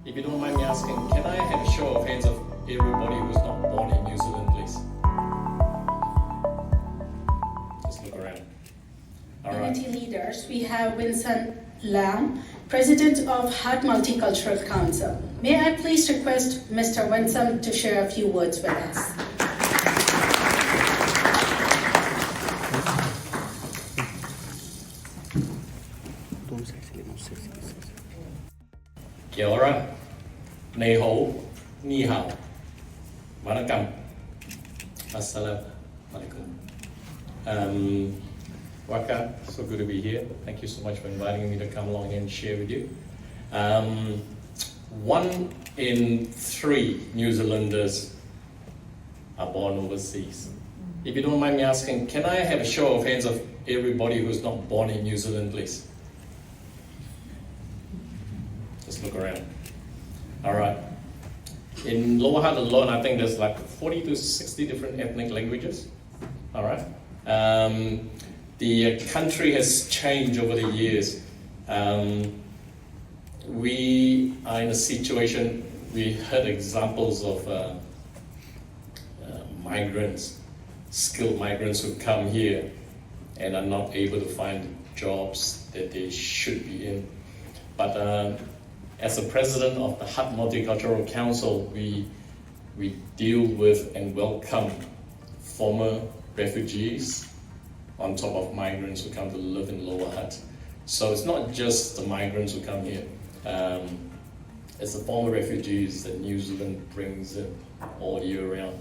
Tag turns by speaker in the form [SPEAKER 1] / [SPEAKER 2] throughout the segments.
[SPEAKER 1] If you don't mind me asking, can I have a show of hands of everybody who's not born in New Zealand, please? Just look around. All right.
[SPEAKER 2] Community leaders, we have Winsome Lam, President of Hutt Multicultural Council. May I please request Mr. Winsome to share a few words with us?
[SPEAKER 1] Kia ora, nei hou, ni hao, vanakkam, assalamu alaikum. Waka, so good to be here. Thank you so much for inviting me to come along here and share with you. 1 in 3 New Zealanders are born overseas. If you don't mind me asking, can I have a show of hands of everybody who's not born in New Zealand, please? Just look around. All right. In Lower Hutt alone, I think there's like 40 to 60 different ethnic languages. All right. The country has changed over the years. We are in a situation, we heard examples of migrants, skilled migrants who come here and are not able to find jobs that they should be in. But as a president of the Hutt Multicultural Council, we deal with and welcome former refugees on top of migrants who come to live in Lower Hutt. So it's not just the migrants who come here. It's the former refugees that New Zealand brings in all year round.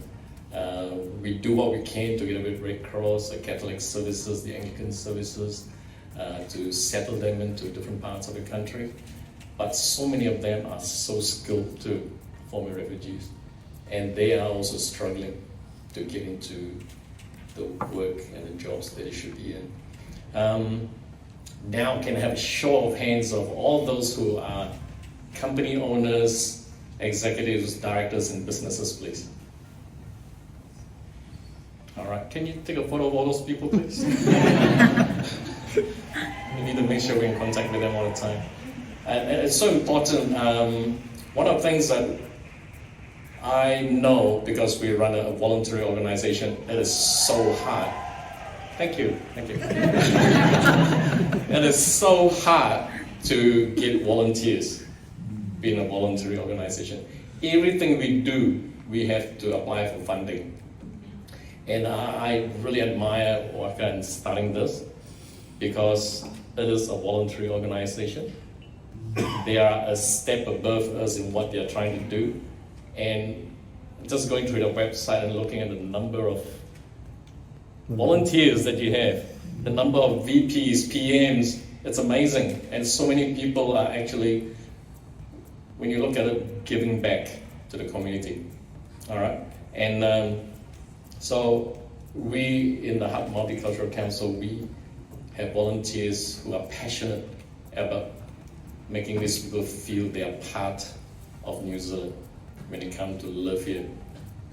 [SPEAKER 1] We do what we can together with Red Cross, the Catholic services, the Anglican services, to settle them into different parts of the country. But so many of them are so skilled too, former refugees. And they are also struggling to get into the work and the jobs that they should be in. Now can I have a show of hands of all those who are company owners, executives, directors, and businesses, please? All right, can you take a photo of all those people, please? We need to make sure we're in contact with them all the time. And it's so important. One of the things that I know, because we run a voluntary organization, it is so hard. Thank you. It is so hard to get volunteers being a voluntary organization. Everything we do, we have to apply for funding. And I really admire Waka in starting this, because it is a voluntary organization. They are a step above us in what they are trying to do. And just going through the website and looking at the number of volunteers that you have, the number of VPs, PMs, it's amazing. And so many people are actually, when you look at it, giving back to the community. All right. And so we in the Hutt Multicultural Council, we have volunteers who are passionate about making these people feel they are part of New Zealand when they come to live here.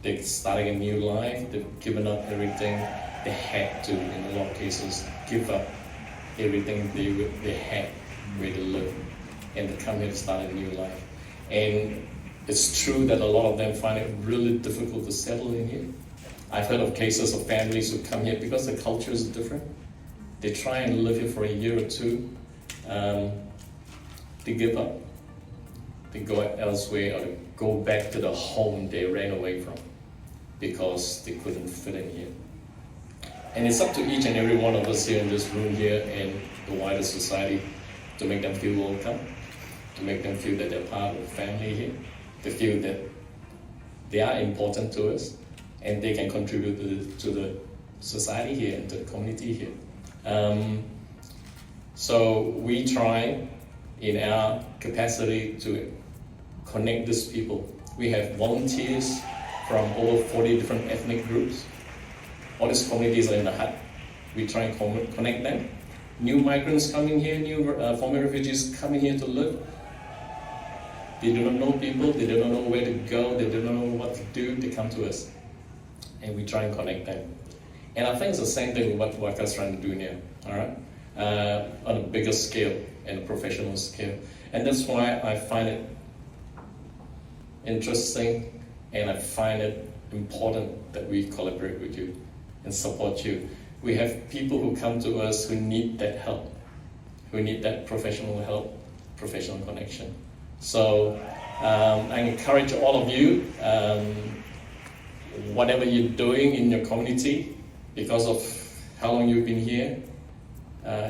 [SPEAKER 1] They're starting a new life, they've given up everything. They had to, in a lot of cases, give up everything they had where they live, and they come here to start a new life. And it's true that a lot of them find it really difficult to settle in here. I've heard of cases of families who come here because the culture is different. They try and live here for a year or two. They give up. They go elsewhere, or they go back to the home they ran away from because they couldn't fit in here. And it's up to each and every one of us here in this room here and the wider society to make them feel welcome, to make them feel that they're part of the family here, to feel that they are important to us and they can contribute to the society here and to the community here. So we try in our capacity to connect these people. We have volunteers from over 40 different ethnic groups. All these communities are in the Hutt. We try and connect them. New migrants coming here, new former refugees coming here to live. They do not know people, they do not know where to go, they do not know what to do, they come to us. And we try and connect them. And I think it's the same thing with what Waka's trying to do now, all right? On a bigger scale and a professional scale. And that's why I find it interesting, and I find it important that we collaborate with you and support you. We have people who come to us who need that help, who need that professional help, professional connection. So I encourage all of you, whatever you're doing in your community, because of how long you've been here,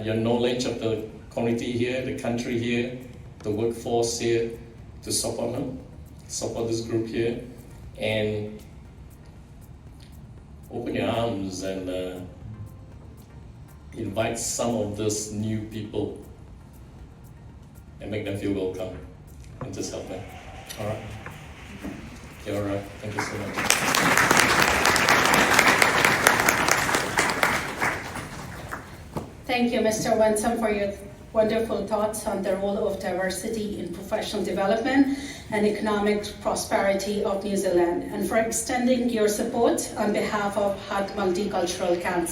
[SPEAKER 1] your knowledge of the community here, the country here, the workforce here, to support them, support this group here, and open your arms and invite some of these new people and make them feel welcome and just help them. All right? Okay, all right. Thank you so much.
[SPEAKER 2] Thank you, Mr. Winsome, for your wonderful thoughts on the role of diversity in professional development and economic prosperity of New Zealand, and for extending your support on behalf of Hutt Multicultural Council.